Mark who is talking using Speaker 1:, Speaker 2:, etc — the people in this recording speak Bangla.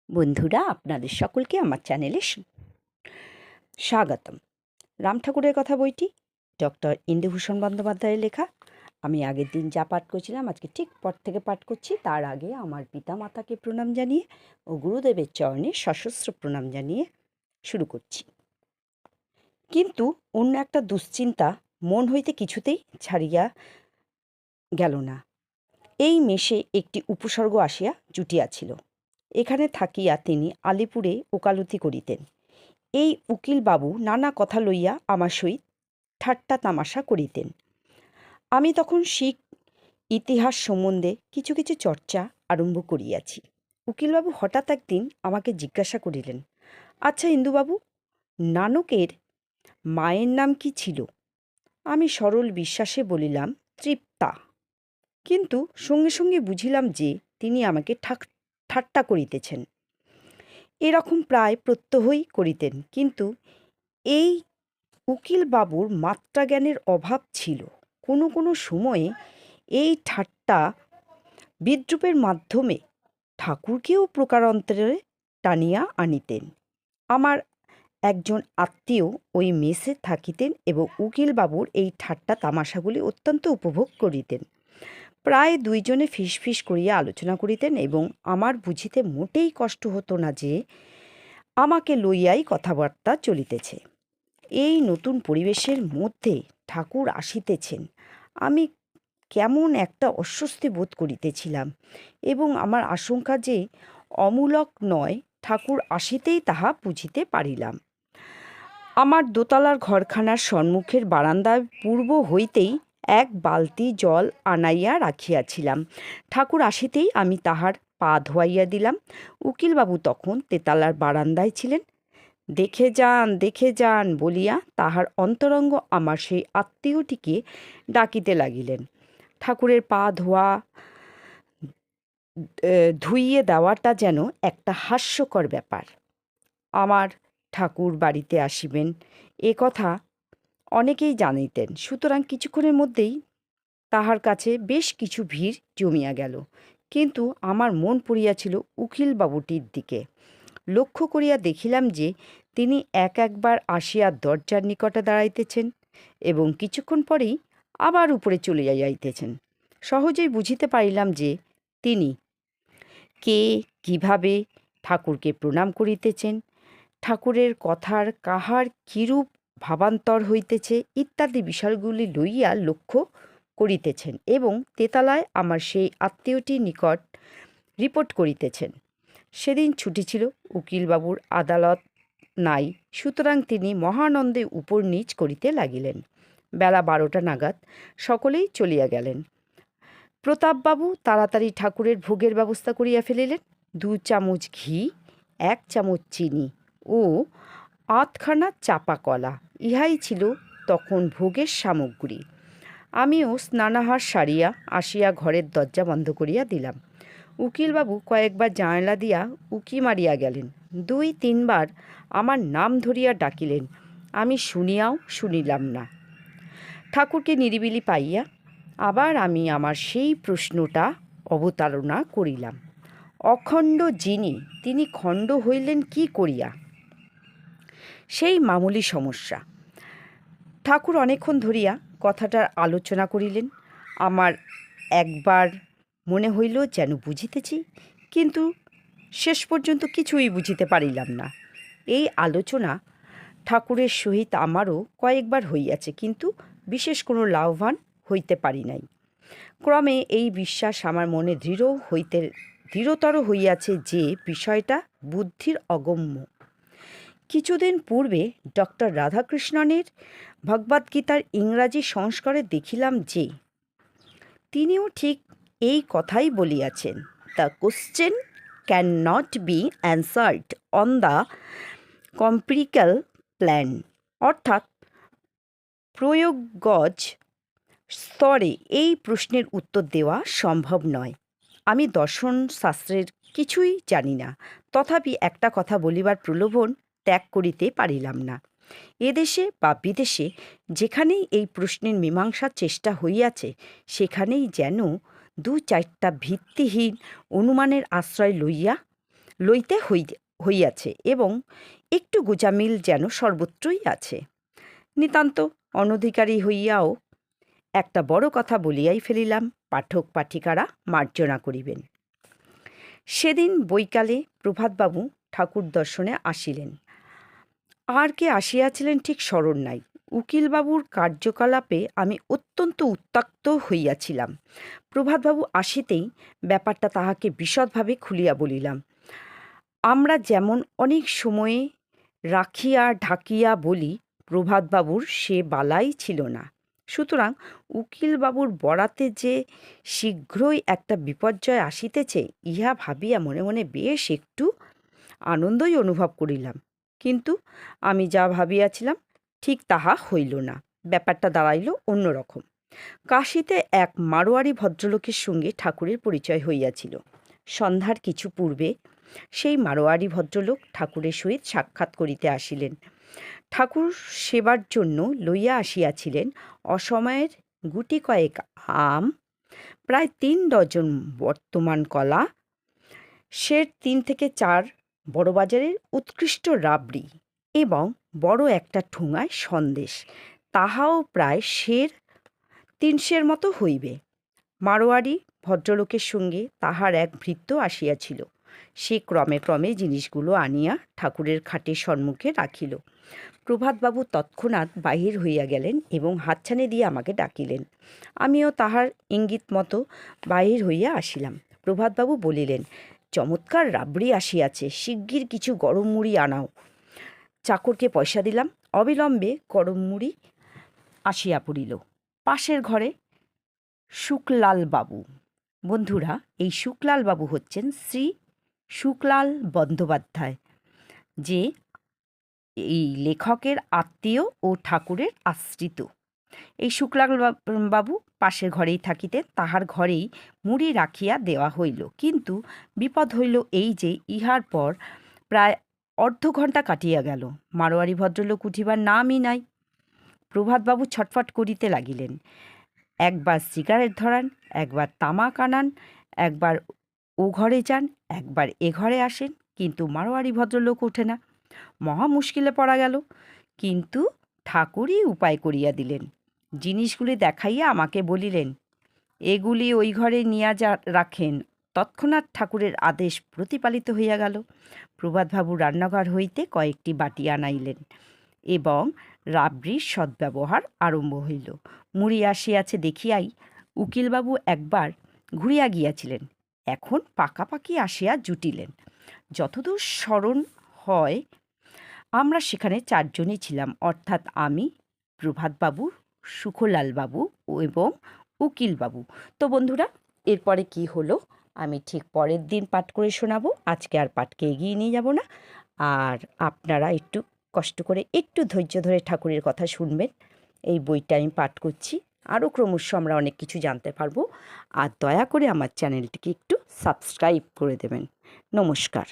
Speaker 1: বন্ধুরা, আপনাদের সকলকে আমার চ্যানেলে স্বাগতম। রাম ঠাকুরের কথা বইটি ডক্টর ইন্দুভূষণ বন্দ্যোপাধ্যায়ের লেখা। আমি আগের দিন যা পাঠ করছিলাম আজকে ঠিক পর থেকে পাঠ করছি। তার আগে আমার পিতা মাতাকে প্রণাম জানিয়ে ও গুরুদেবের চরণে সশস্ত্র প্রণাম জানিয়ে শুরু করছি। কিন্তু অন্য একটা দুশ্চিন্তা মন হইতে কিছুতেই ছাড়িয়া গেল না। এই মেষে একটি উপসর্গ আসিয়া জুটিয়াছিল। এখানে থাকিয়া তিনি আলিপুরে ওকালতি করিতেন। এই উকিলবাবু নানা কথা লইয়া আমার সহিত ঠাট্টা তামাশা করিতেন। আমি তখন শিখ ইতিহাস সম্বন্ধে কিছু কিছু চর্চা আরম্ভ করিয়াছি। উকিলবাবু হঠাৎ একদিন আমাকে জিজ্ঞাসা করিলেন, আচ্ছা ইন্দুবাবু, নানকের মায়ের নাম কি ছিল? আমি সরল বিশ্বাসে বলিলাম, তৃপ্তা। কিন্তু সঙ্গে সঙ্গে বুঝিলাম যে তিনি আমাকে ঠাট্টা করিতেছেন। এরকম প্রায় প্রত্যহই করিতেন, কিন্তু এই উকিলবাবুর মাত্রাজ্ঞানের অভাব ছিল। কোনো কোনো সময়ে এই ঠাট্টা বিদ্রূপের মাধ্যমে ঠাকুরকেও প্রকারান্তরে টানিয়া আনিতেন। আমার একজন আত্মীয় ওই মেসে থাকিতেন এবং উকিলবাবুর এই ঠাট্টা তামাশাগুলি অত্যন্ত উপভোগ করিতেন। প্রায় দুইজনে ফিসফিস করিয়া আলোচনা করিতেন এবং আমার বুঝিতে মোটেই কষ্ট হতো না যে আমাকে লইয়াই কথাবার্তা চলিতেছে। এই নতুন পরিবেশের মধ্যে ঠাকুর আসিতেছেন, আমি কেমন একটা অস্বস্তি বোধ করিতেছিলাম এবং আমার আশঙ্কা যে অমূলক নয়, ঠাকুর আসিতেই তাহা বুঝিতে পারিলাম। আমার দোতলার ঘরখানার সম্মুখের বারান্দায় পূর্ব হইতেই এক বালতি জল আনাইয়া রাখিয়াছিলাম। ঠাকুর আসিতেই আমি তাহার পা ধোয়াইয়া দিলাম। উকিলবাবু তখন তেতলার বারান্দায় ছিলেন। দেখে যান বলিয়া তাহার অন্তরঙ্গ আমার সেই আত্মীয়টিকে ডাকিতে লাগিলেন। ঠাকুরের পা ধুইয়ে দেওয়াটা যেন একটা হাস্যকর ব্যাপার। আমার ঠাকুর বাড়িতে আসিবেন এ কথা অনেকেই জানিতেন, সুতরাং কিছুক্ষণের মধ্যেই তাহার কাছে বেশ কিছু ভিড় জমিয়া গেল। কিন্তু আমার মন পড়িয়াছিল উকিলবাবুটির দিকে। লক্ষ্য করিয়া দেখিলাম যে তিনি একবার আসিয়া দরজার নিকটে দাঁড়াইতেছেন এবং কিছুক্ষণ পরেই আবার উপরে চলিয়া যাইতেছেন। সহজেই বুঝিতে পারিলাম যে তিনি কে, কিভাবে ঠাকুরকে প্রণাম করিতেছেন, ঠাকুরের কথার কাহার কিরূপ ভাবান্তর হইতেছে ইত্যাদি বিষয়গুলি লইয়া লক্ষ্য করিতেছেন এবং তেতলায় আমার সেই আত্মীয়টির নিকট রিপোর্ট করিতেছেন। সেদিন ছুটি ছিল, উকিলবাবুর আদালত নাই, সুতরাং তিনি মহানন্দে উপর নিচ করিতে লাগিলেন। বেলা 12টা নাগাদ সকলেই চলিয়া গেলেন। প্রতাপবাবু তাড়াতাড়ি ঠাকুরের ভোগের ব্যবস্থা করিয়া ফেলিলেন। 2 চামচ ঘি, 1 চামচ চিনি ও 8খানা চাপা কলা, ইহাই ছিল তখন ভোগের সামগ্রী। আমিও স্নানাহার সারিয়া আসিয়া ঘরের দরজা বন্ধ করিয়া দিলাম। উকিলবাবু কয়েকবার জানালা দিয়া উকি মারিয়া গেলেন। 2-3 বার আমার নাম ধরিয়া ডাকিলেন, আমি শুনিয়াও শুনিলাম না। ঠাকুরকে নিরিবিলি পাইয়া আবার আমি আমার সেই প্রশ্নটা অবতারণা করিলাম। অখণ্ড যিনি, তিনি খণ্ড হইলেন কি করিয়া? সেই মামুলি সমস্যা। ঠাকুর অনেকক্ষণ ধরিয়া কথাটার আলোচনা করিলেন। আমার একবার মনে হইল যেন বুঝিতেছি, কিন্তু শেষ পর্যন্ত কিছুই বুঝিতে পারিলাম না। এই আলোচনা ঠাকুরের সহিত আমারও কয়েকবার হইয়াছে, কিন্তু বিশেষ কোনো লাভবান হইতে পারি নাই। ক্রমে এই বিশ্বাস আমার মনে দৃঢ়তর হইয়াছে যে বিষয়টা বুদ্ধির অগম্য। কিছুদিন পূর্বে ডক্টর রাধাকৃষ্ণনের ভগবদ্গীতার ইংরাজি সংস্কারে দেখিলাম যে তিনিও ঠিক এই কথাই বলিয়াছেন, the question can not be answered on the empirical plane, অর্থাৎ প্রয়োগজ স্তরে এই প্রশ্নের উত্তর দেওয়া সম্ভব নয়। আমি দর্শন শাস্ত্রের কিছুই জানি না, তথাপি একটা কথা বলিবার প্রলোভন ত্যাগ করিতে পারিলাম না। এদেশে বা বিদেশে যেখানেই এই প্রশ্নের মীমাংসার চেষ্টা হইয়াছে, সেখানেই যেন 2-4টা ভিত্তিহীন অনুমানের আশ্রয় লইয়া লইতে হইয়াছে এবং একটু গোজামিল যেন সর্বত্রই আছে। নিতান্ত অনধিকারী হইয়াও একটা বড় কথা বলিয়াই ফেলিলাম, পাঠক পাঠিকারা মার্জনা করিবেন। সেদিন বৈকালে প্রভাতবাবু ঠাকুর দর্শনে আসিলেন। আর কে আসিয়াছিলেন ঠিক স্মরণ নাই। উকিলবাবুর কার্যকলাপে আমি অত্যন্ত উত্ত্যক্ত হইয়াছিলাম। প্রভাতবাবু আসিতেই ব্যাপারটা তাহাকে বিশদভাবে খুলিয়া বলিলাম। আমরা যেমন অনেক সময়ে রাখিয়া ঢাকিয়া বলি, প্রভাতবাবুর সে বালাই ছিল না। সুতরাং উকিলবাবুর বরাতে যে শীঘ্রই একটা বিপর্যয় আসিতেছে, ইহা ভাবিয়া মনে মনে বেশ একটু আনন্দই অনুভব করিলাম। কিন্তু আমি যা ভাবিয়াছিলাম ঠিক তাহা হইল না। ব্যাপারটা দাঁড়াইল অন্যরকম। কাশীতে এক মারোয়ারি ভদ্রলোকের সঙ্গে ঠাকুরের পরিচয় হইয়াছিল। সন্ধ্যার কিছু পূর্বে সেই মারোয়ারি ভদ্রলোক ঠাকুরের সহিত সাক্ষাৎ করিতে আসিলেন। ঠাকুর সেবার জন্য লইয়া আসিয়াছিলেন অসময়ের গুটি কয়েক আম, প্রায় 3 ডজন বর্তমান কলা, সে 3 থেকে 4 বড়বাজারের উৎকৃষ্ট রাবড়ি এবং বড় একটা ঠোঙায় সন্দেশ, তাহাও প্রায় 300 মতো হইবে। মারোয়ারি ভদ্রলোকের সঙ্গে তাহার এক ভৃত্য আসিয়াছিল। সে ক্রমে ক্রমে জিনিসগুলো আনিয়া ঠাকুরের খাটের সম্মুখে রাখিল। প্রভাতবাবু তৎক্ষণাৎ বাহির হইয়া গেলেন এবং হাতছানি দিয়ে আমাকে ডাকিলেন। আমিও তাহার ইঙ্গিত মতো বাহির হইয়া আসিলাম। প্রভাতবাবু বলিলেন, চমৎকার রাবড়ি আসিয়াছে, শিগগির কিছু গরম মুড়ি আনাও। চাকরকে পয়সা দিলাম। অবিলম্বে গরম মুড়ি আসিয়া পড়িল। পাশের ঘরে শুকলালবাবু। বন্ধুরা, এই শুকলালবাবু হচ্ছেন শ্রী শুকলাল বন্দ্যোপাধ্যায়, যে এই লেখকের আত্মীয় ও ঠাকুরের আশ্রিত। এই শুক্লাল বাবু পাশের ঘরেই থাকিতেন। তাহার ঘরেই মুড়ি রাখিয়া দেওয়া হইল। কিন্তু বিপদ হইল এই যে, ইহার পর প্রায় অর্ধঘণ্টা কাটিয়া গেল, মারোয়ারি ভদ্রলোক উঠিবার নামই নাই। প্রভাতবাবু ছটফট করিতে লাগিলেন। একবার সিগারেট ধরান, একবার তামাক আনান, একবার ও ঘরে যান, একবার এ ঘরে আসেন, কিন্তু মারোয়ারি ভদ্রলোক ওঠে না। মহা মুশকিলে পড়া গেল। কিন্তু ঠাকুরই উপায় করিয়া দিলেন। জিনিসগুলি দেখাইয়া আমাকে বলিলেন, এগুলি ওই ঘরে নিয়া রাখেন। তৎক্ষণাৎ ঠাকুরের আদেশ প্রতিপালিত হইয়া গেল। প্রভাতবাবু রান্নাঘর হইতে কয়েকটি বাটি আনাইলেন এবং রাবড়ির সদ্ব্যবহার আরম্ভ হইল। মুড়ি আসিয়াছে দেখিয়াই উকিলবাবু একবার ঘুরিয়া গিয়াছিলেন, এখন পাকাপাকি আসিয়া জুটিলেন। যতদূর স্মরণ হয়, আমরা সেখানে 4 জনই ছিলাম, অর্থাৎ আমি, প্রভাতবাবু, সুখলালবাবু এবং উকিলবাবু। তো বন্ধুরা, এরপরে কি হলো আমি ঠিক পরের দিন পাঠ করে শোনাবো। আজকে আর পাঠকে এগিয়ে নিয়ে যাব না। আর আপনারা একটু কষ্ট করে, একটু ধৈর্য ধরে ঠাকুরের কথা শুনবেন। এই বইটা আমি পাঠ করছি, আরও ক্রমশ আমরা অনেক কিছু জানতে পারবো। আর দয়া করে আমার চ্যানেলটিকে একটু সাবস্ক্রাইব করে দেবেন। নমস্কার।